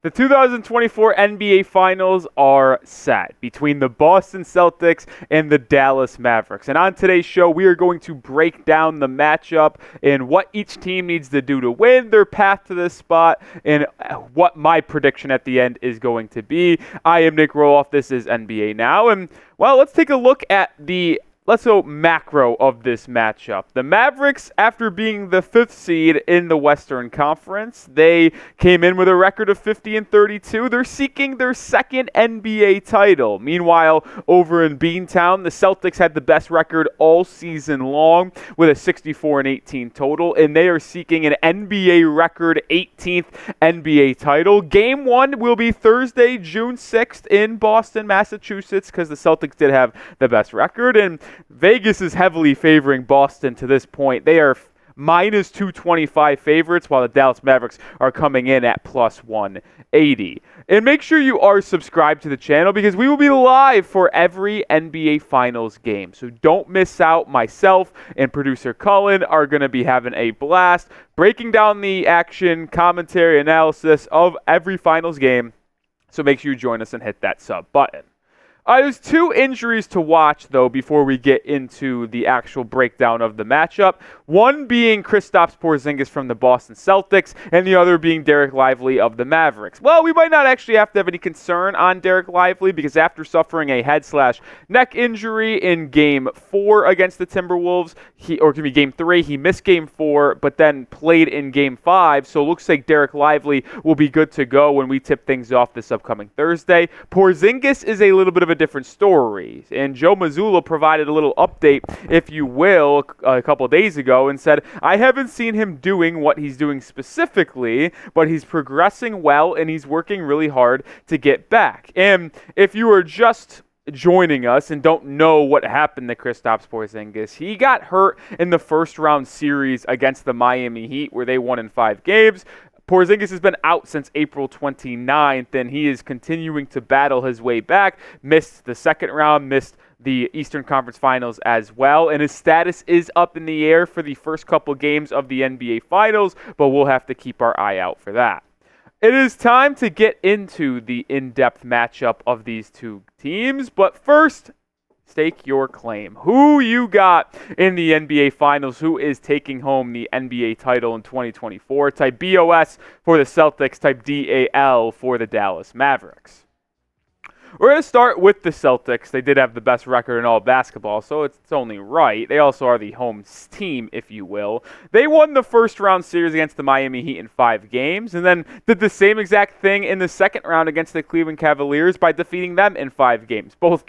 The 2024 NBA Finals are set between the Boston Celtics and the Dallas Mavericks. And on today's show, we are going to break down the matchup and what each team needs to do to win, their path to this spot, and what my prediction at the end is going to be. I am Nic Rohloff. This is NBA Now. And, well, let's take a look at the macro of this matchup. The Mavericks, after being the 5th seed in the Western Conference, they came in with a record of 50-32. They're seeking their second NBA title. Meanwhile, over in Beantown, the Celtics had the best record all season long with a 64-18 total, and they are seeking an NBA record 18th NBA title. Game 1 will be Thursday, June 6th in Boston, Massachusetts, because the Celtics did have the best record, and Vegas is heavily favoring Boston to this point. They are minus 225 favorites, while the Dallas Mavericks are coming in at plus 180. And make sure you are subscribed to the channel because we will be live for every NBA Finals game. So don't miss out. Myself and producer Cullen are going to be having a blast breaking down the action, commentary, analysis of every Finals game. So make sure you join us and hit that sub button. There's 2 injuries to watch, though, before we get into the actual breakdown of the matchup. One being Kristaps Porzingis from the Boston Celtics, and the other being Dereck Lively of the Mavericks. Well, we might not actually have to have any concern on Dereck Lively because after suffering a head/neck injury in Game 4 against the Timberwolves, Game 3, he missed Game 4, but then played in Game 5, so it looks like Dereck Lively will be good to go when we tip things off this upcoming Thursday. Porzingis is a little bit of a different story, and Joe Mazzulla provided a little update, if you will, a couple days ago and said, I haven't seen him doing what he's doing specifically, but he's progressing well and he's working really hard to get back. And if you are just joining us and don't know what happened to Kristaps Porzingis, he got hurt in the first round series against the Miami Heat where they won in 5 games. Porzingis has been out since April 29th, and he is continuing to battle his way back. Missed the second round, missed the Eastern Conference Finals as well, and his status is up in the air for the first couple games of the NBA Finals, but we'll have to keep our eye out for that. It is time to get into the in-depth matchup of these 2 teams, but first, stake your claim. Who you got in the NBA Finals? Who is taking home the NBA title in 2024? Type BOS for the Celtics. Type DAL for the Dallas Mavericks. We're going to start with the Celtics. They did have the best record in all basketball, so it's only right. They also are the home team, if you will. They won the first round series against the Miami Heat in 5 games, and then did the same exact thing in the second round against the Cleveland Cavaliers by defeating them in 5 games. Both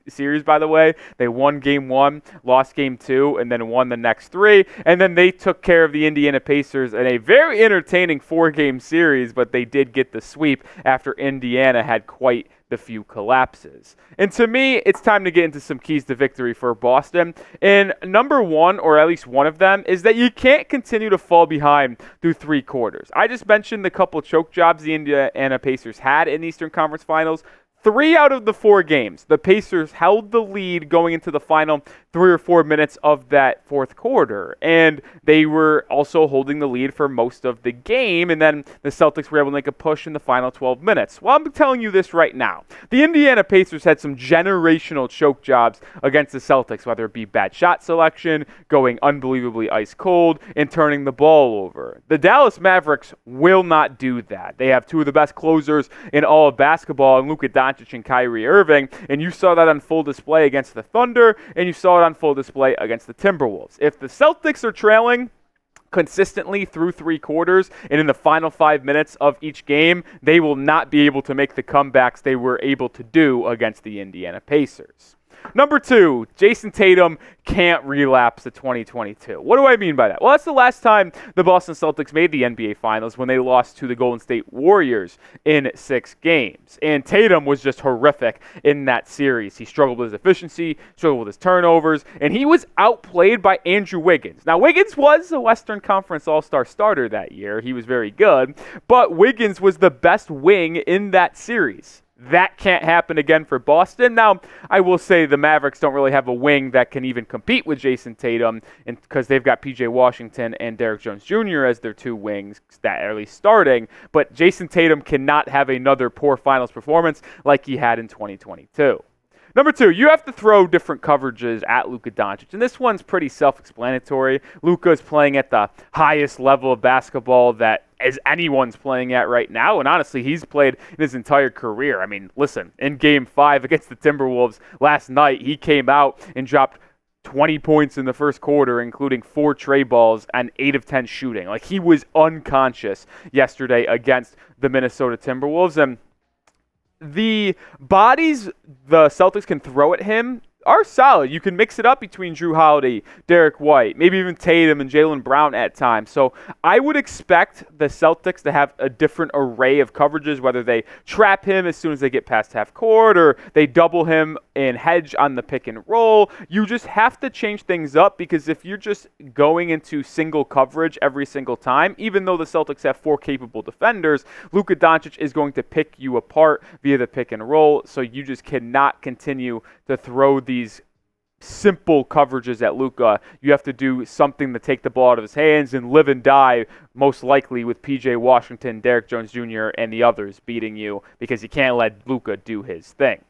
series, by the way, they won Game 1, lost Game 2, and then won the next 3. And then they took care of the Indiana Pacers in a very entertaining 4-game series, but they did get the sweep after Indiana had quite the few collapses. And to me, it's time to get into some keys to victory for Boston. And number 1, or at least one of them, is that you can't continue to fall behind through 3 quarters. I just mentioned the couple choke jobs the Indiana Pacers had in the Eastern Conference Finals. 3 out of the 4 games, the Pacers held the lead going into the final 3 or 4 minutes of that fourth quarter. And they were also holding the lead for most of the game. And then the Celtics were able to make a push in the final 12 minutes. Well, I'm telling you this right now. The Indiana Pacers had some generational choke jobs against the Celtics, whether it be bad shot selection, going unbelievably ice cold, and turning the ball over. The Dallas Mavericks will not do that. They have 2 of the best closers in all of basketball, and Luka Doncic and Kyrie Irving, and you saw that on full display against the Thunder, and you saw it on full display against the Timberwolves. If the Celtics are trailing consistently through 3 quarters and in the final 5 minutes of each game, they will not be able to make the comebacks they were able to do against the Indiana Pacers. Number 2, Jayson Tatum can't relapse to 2022. What do I mean by that? Well, that's the last time the Boston Celtics made the NBA Finals when they lost to the Golden State Warriors in 6 games. And Tatum was just horrific in that series. He struggled with his efficiency, struggled with his turnovers, and he was outplayed by Andrew Wiggins. Now, Wiggins was a Western Conference All-Star starter that year. He was very good, but Wiggins was the best wing in that series. That can't happen again for Boston. Now, I will say the Mavericks don't really have a wing that can even compete with Jayson Tatum because they've got P.J. Washington and Derrick Jones Jr. as their two wings that are at least starting. But Jayson Tatum cannot have another poor finals performance like he had in 2022. Number 2, you have to throw different coverages at Luka Doncic, and this one's pretty self-explanatory. Luka is playing at the highest level of basketball that as anyone's playing at right now, and honestly, he's played in his entire career. I mean, listen, in Game 5 against the Timberwolves last night, he came out and dropped 20 points in the first quarter, including 4 tray balls and 8 of 10 shooting. Like, he was unconscious yesterday against the Minnesota Timberwolves, and the bodies the Celtics can throw at him are solid. You can mix it up between Jrue Holiday, Derek White, maybe even Tatum and Jaylen Brown at times. So I would expect the Celtics to have a different array of coverages, whether they trap him as soon as they get past half court or they double him and hedge on the pick and roll. You just have to change things up, because if you're just going into single coverage every single time, even though the Celtics have 4 capable defenders, Luka Doncic is going to pick you apart via the pick and roll. So you just cannot continue to throw these simple coverages at Luka. You have to do something to take the ball out of his hands and live and die, most likely with P.J. Washington, Derrick Jones Jr., and the others beating you, because you can't let Luka do his thing.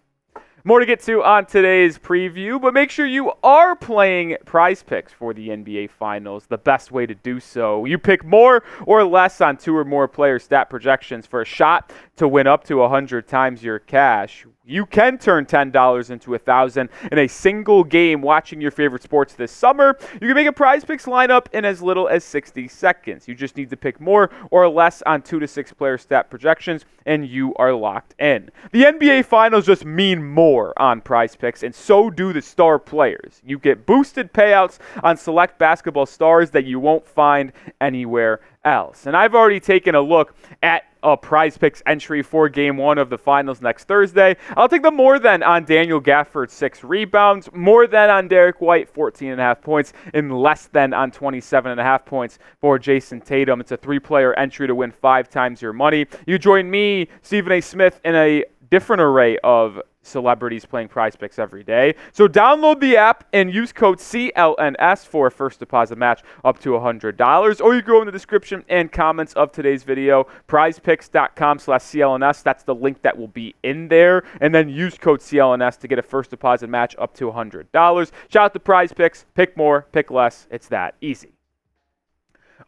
More to get to on today's preview, but make sure you are playing PrizePicks for the NBA Finals. The best way to do so, you pick more or less on 2 or more player stat projections for a shot to win up to 100 times your cash. You can turn $10 into $1,000 in a single game watching your favorite sports this summer. You can make a PrizePicks lineup in as little as 60 seconds. You just need to pick more or less on 2 to 6 player stat projections, and you are locked in. The NBA Finals just mean more on PrizePicks, and so do the star players. You get boosted payouts on select basketball stars that you won't find anywhere else. And I've already taken a look at a PrizePicks entry for Game 1 of the Finals next Thursday. I'll take the more than on Daniel Gafford, 6 rebounds, more than on Derek White, 14.5 points, and less than on 27.5 points for Jayson Tatum. It's a 3-player entry to win 5 times your money. You join me, Stephen A. Smith, in a different array of celebrities playing PrizePicks every day. So download the app and use code CLNS for a first deposit match up to $100. Or you go in the description and comments of today's video, prizepicks.com/CLNS. That's the link that will be in there. And then use code CLNS to get a first deposit match up to $100. Shout out to PrizePicks. Pick more, pick less. It's that easy.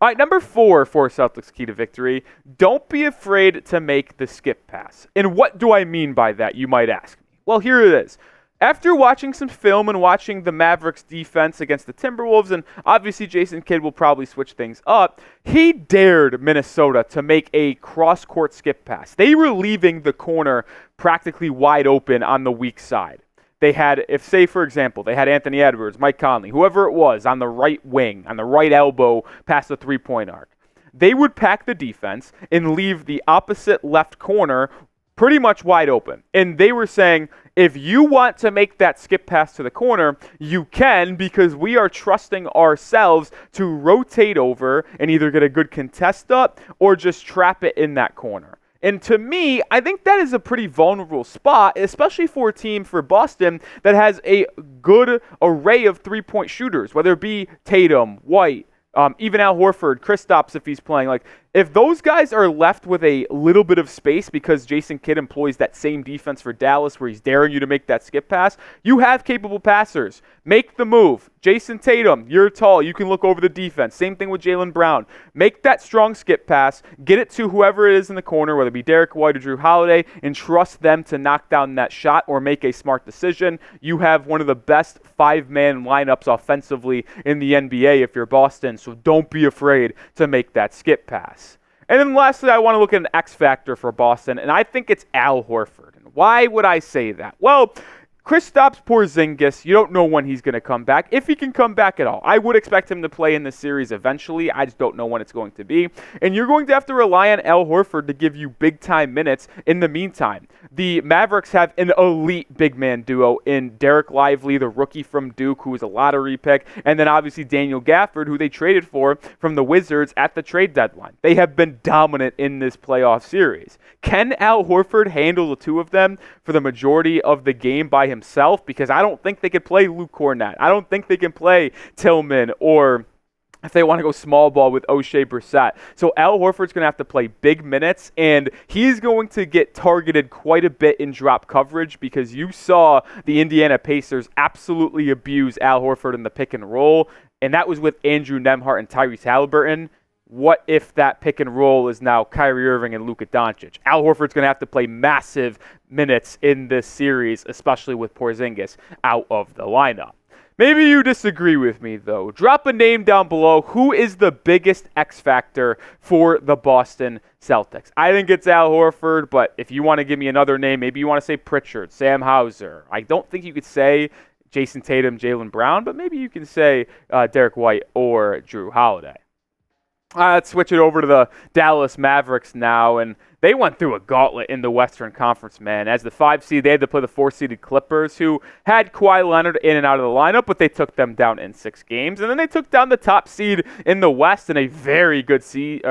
All right, number 4 for Celtics key to victory. Don't be afraid to make the skip pass. And what do I mean by that, you might ask me? Well, here it is. After watching some film and watching the Mavericks defense against the Timberwolves, and obviously Jason Kidd will probably switch things up, he dared Minnesota to make a cross-court skip pass. They were leaving the corner practically wide open on the weak side. They had, for example, they had Anthony Edwards, Mike Conley, whoever it was, on the right wing, on the right elbow past the three-point arc. They would pack the defense and leave the opposite left corner pretty much wide open. And they were saying, if you want to make that skip pass to the corner, you can, because we are trusting ourselves to rotate over and either get a good contest up or just trap it in that corner. And to me, I think that is a pretty vulnerable spot, especially for a team for Boston that has a good array of three-point shooters, whether it be Tatum, White, even Al Horford, Kristaps if he's playing. Like, if those guys are left with a little bit of space because Jason Kidd employs that same defense for Dallas where he's daring you to make that skip pass, you have capable passers. Make the move. Jayson Tatum, you're tall. You can look over the defense. Same thing with Jaylen Brown. Make that strong skip pass. Get it to whoever it is in the corner, whether it be Derek White or Jrue Holiday, and trust them to knock down that shot or make a smart decision. You have one of the best 5-man lineups offensively in the NBA if you're Boston, so don't be afraid to make that skip pass. And then lastly, I want to look at an X-factor for Boston, and I think it's Al Horford. And why would I say that? Well, Kristaps Porzingis, you don't know when he's going to come back, if he can come back at all. I would expect him to play in this series eventually. I just don't know when it's going to be. And you're going to have to rely on Al Horford to give you big-time minutes in the meantime. The Mavericks have an elite big man duo in Derek Lively, the rookie from Duke, who was a lottery pick, and then obviously Daniel Gafford, who they traded for from the Wizards at the trade deadline. They have been dominant in this playoff series. Can Al Horford handle the two of them for the majority of the game by himself? Because I don't think they could play Luke Cornett. I don't think they can play Tillman, or if they want to go small ball with O'Shea Brissett. So Al Horford's going to have to play big minutes, and he's going to get targeted quite a bit in drop coverage, because you saw the Indiana Pacers absolutely abuse Al Horford in the pick and roll, and that was with Andrew Nembhard and Tyrese Haliburton. What if that pick and roll is now Kyrie Irving and Luka Doncic? Al Horford's going to have to play massive minutes in this series, especially with Porzingis out of the lineup. Maybe you disagree with me, though. Drop a name down below. Who is the biggest X-factor for the Boston Celtics? I think it's Al Horford, but if you want to give me another name, maybe you want to say Pritchard, Sam Hauser. I don't think you could say Jayson Tatum, Jaylen Brown, but maybe you can say Derek White or Jrue Holiday. Let's switch it over to the Dallas Mavericks now, and they went through a gauntlet in the Western Conference, man. As the 5 seed, they had to play the 4-seeded Clippers, who had Kawhi Leonard in and out of the lineup, but they took them down in 6 games. And then they took down the top seed in the West in a very good series,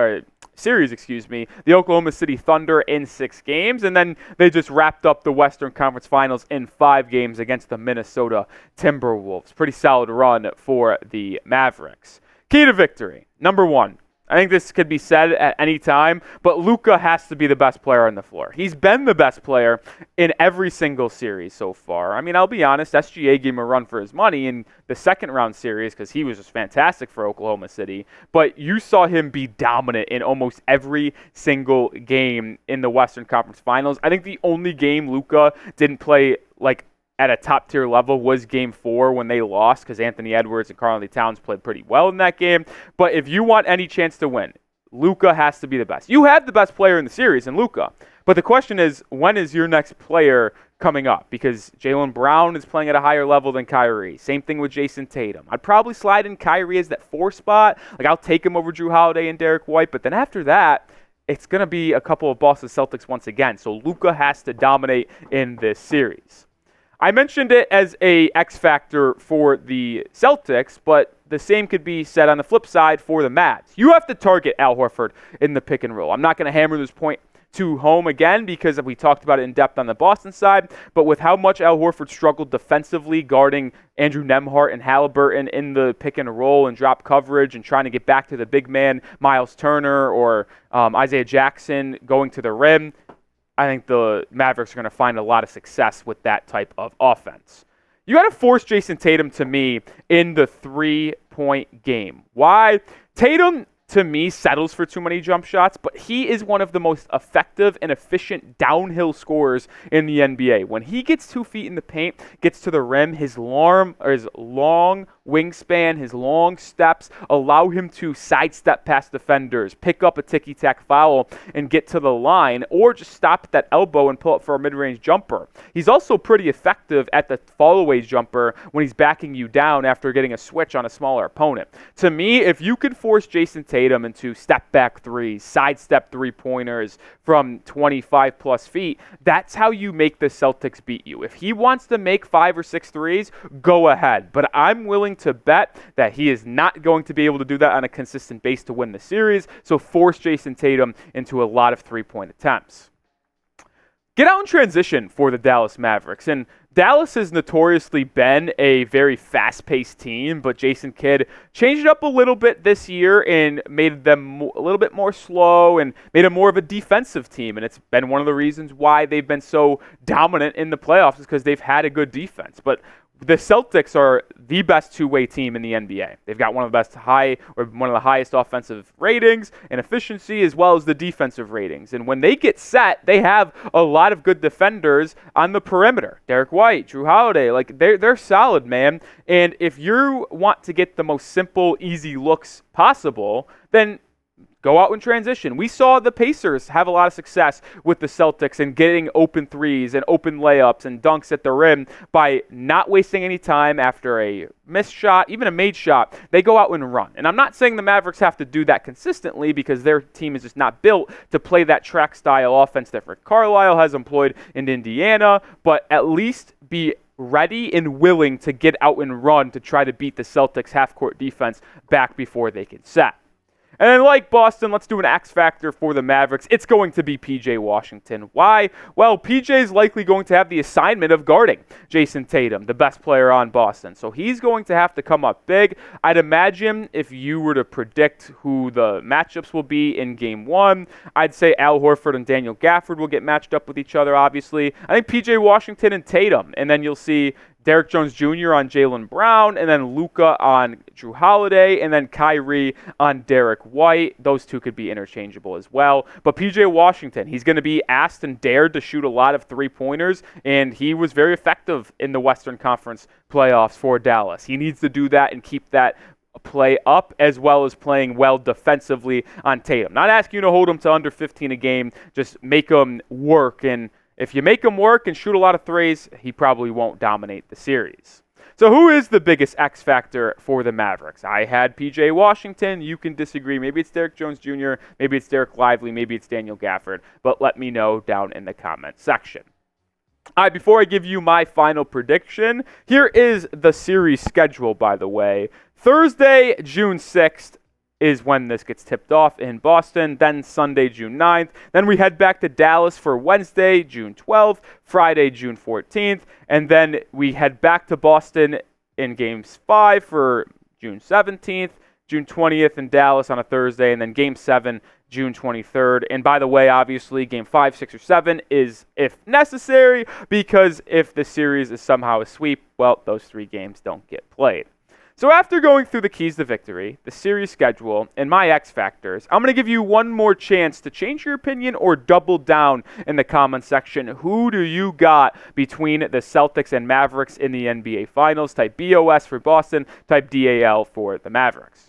the Oklahoma City Thunder, in 6 games. And then they just wrapped up the Western Conference Finals in 5 games against the Minnesota Timberwolves. Pretty solid run for the Mavericks. Key to victory, number 1. I think this could be said at any time, but Luka has to be the best player on the floor. He's been the best player in every single series so far. I mean, I'll be honest, SGA gave him a run for his money in the second round series because he was just fantastic for Oklahoma City, but you saw him be dominant in almost every single game in the Western Conference Finals. I think the only game Luka didn't play at a top-tier level was Game 4 when they lost, because Anthony Edwards and Karl-Anthony Towns played pretty well in that game. But if you want any chance to win, Luka has to be the best. You have the best player in the series in Luka. But the question is, when is your next player coming up? Because Jaylen Brown is playing at a higher level than Kyrie. Same thing with Jayson Tatum. I'd probably slide in Kyrie as that 4 spot. I'll take him over Jrue Holiday and Derek White. But then after that, it's going to be a couple of Boston Celtics once again. So Luka has to dominate in this series. I mentioned it as a X-factor for the Celtics, but the same could be said on the flip side for the Mavs. You have to target Al Horford in the pick and roll. I'm not going to hammer this point to home again because we talked about it in depth on the Boston side, but with how much Al Horford struggled defensively guarding Andrew Nembhard and Haliburton in the pick and roll and drop coverage and trying to get back to the big man, Miles Turner or Isaiah Jackson going to the rim, I think the Mavericks are going to find a lot of success with that type of offense. You got to force Jayson Tatum, to me, in the 3-point game. Why? Tatum, to me, settles for too many jump shots, but he is one of the most effective and efficient downhill scorers in the NBA. When he gets 2 feet in the paint, gets to the rim, his long wingspan, his long steps allow him to sidestep past defenders, pick up a ticky-tack foul, and get to the line, or just stop at that elbow and pull up for a mid-range jumper. He's also pretty effective at the fall-away jumper when he's backing you down after getting a switch on a smaller opponent. To me, if you can force Jayson Tatum into step-back threes, sidestep three-pointers from 25-plus feet, that's how you make the Celtics beat you. If he wants to make 5 or 6 threes, go ahead. But I'm willing to bet that he is not going to be able to do that on a consistent base to win the series, so force Jayson Tatum into a lot of 3-point attempts. Get out in transition for the Dallas Mavericks, and Dallas has notoriously been a very fast-paced team, but Jason Kidd changed it up a little bit this year and made them a little bit more slow and made them more of a defensive team, and it's been one of the reasons why they've been so dominant in the playoffs is because they've had a good defense. But the Celtics are the best two-way team in the NBA. They've got one of the highest offensive ratings and efficiency, as well as the defensive ratings. And when they get set, they have a lot of good defenders on the perimeter. Derek White, Jrue Holiday, they're solid, man. And if you want to get the most simple, easy looks possible, then go out in transition. We saw the Pacers have a lot of success with the Celtics and getting open threes and open layups and dunks at the rim by not wasting any time after a missed shot, even a made shot. They go out and run. And I'm not saying the Mavericks have to do that consistently because their team is just not built to play that track style offense that Rick Carlisle has employed in Indiana, but at least be ready and willing to get out and run to try to beat the Celtics half-court defense back before they can set. And then like Boston, let's do an X-factor for the Mavericks. It's going to be P.J. Washington. Why? Well, P.J. is likely going to have the assignment of guarding Jayson Tatum, the best player on Boston. So he's going to have to come up big. I'd imagine if you were to predict who the matchups will be in Game 1, I'd say Al Horford and Daniel Gafford will get matched up with each other, obviously. I think P.J. Washington and Tatum. And then you'll see Derrick Jones Jr. on Jaylen Brown, and then Luka on Jrue Holiday, and then Kyrie on Derek White. Those two could be interchangeable as well. But P.J. Washington, he's going to be asked and dared to shoot a lot of three-pointers, and he was very effective in the Western Conference playoffs for Dallas. He needs to do that and keep that play up, as well as playing well defensively on Tatum. Not asking you to hold him to under 15 a game, just make him work, and if you make him work and shoot a lot of threes, he probably won't dominate the series. So who is the biggest X factor for the Mavericks? I had P.J. Washington. You can disagree. Maybe it's Derrick Jones Jr., maybe it's Derek Lively, maybe it's Daniel Gafford, but let me know down in the comment section. All right, before I give you my final prediction, here is the series schedule, by the way. Thursday, June 6th, is when this gets tipped off in Boston, then Sunday, June 9th. Then we head back to Dallas for Wednesday, June 12th, Friday, June 14th, and then we head back to Boston in Games 5 for June 17th, June 20th in Dallas on a Thursday, and then Game 7, June 23rd. And by the way, obviously, Game 5, 6, or 7 is if necessary, because if the series is somehow a sweep, well, those 3 games don't get played. So after going through the keys to victory, the series schedule, and my X factors, I'm going to give you one more chance to change your opinion or double down in the comment section. Who do you got between the Celtics and Mavericks in the NBA Finals? Type BOS for Boston, type DAL for the Mavericks.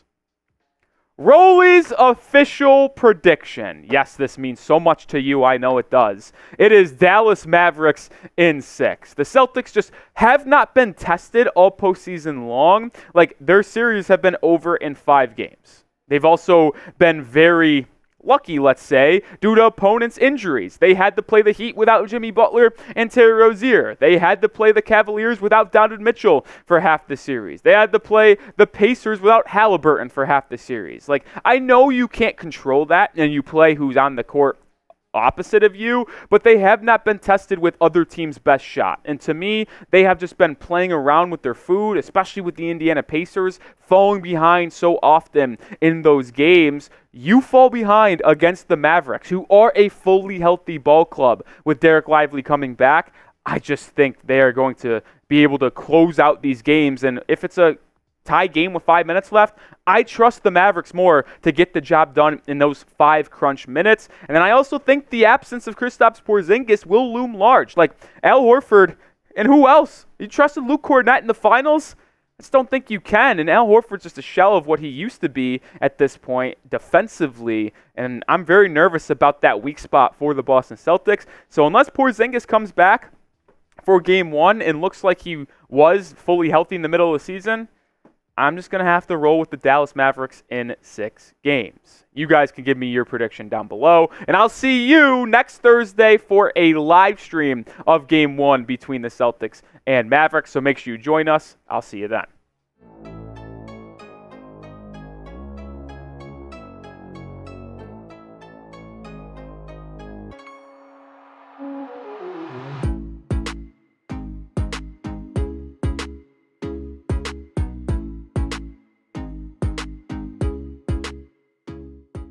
Rolly's official prediction. Yes, this means so much to you. I know it does. It is Dallas Mavericks in 6. The Celtics just have not been tested all postseason long. Like, their series have been over in 5 games. They've also been very lucky, let's say, due to opponents' injuries. They had to play the Heat without Jimmy Butler and Terry Rozier. They had to play the Cavaliers without Donovan Mitchell for half the series. They had to play the Pacers without Halliburton for half the series. Like, I know you can't control that, and you play who's on the court opposite of you, but they have not been tested with other teams' best shot. And to me, they have just been playing around with their food, especially with the Indiana Pacers, falling behind so often in those games. You fall behind against the Mavericks, who are a fully healthy ball club with Derek Lively coming back. I just think they are going to be able to close out these games, and if it's a tie game with 5 minutes left, I trust the Mavericks more to get the job done in those 5 crunch minutes. And then I also think the absence of Kristaps Porzingis will loom large. Like Al Horford, and who else? You trusted Luke Kornet in the finals? I just don't think you can. And Al Horford's just a shell of what he used to be at this point defensively. And I'm very nervous about that weak spot for the Boston Celtics. So unless Porzingis comes back for Game 1 and looks like he was fully healthy in the middle of the season, I'm just going to have to roll with the Dallas Mavericks in 6 games. You guys can give me your prediction down below. And I'll see you next Thursday for a live stream of Game 1 between the Celtics and Mavericks. So make sure you join us. I'll see you then.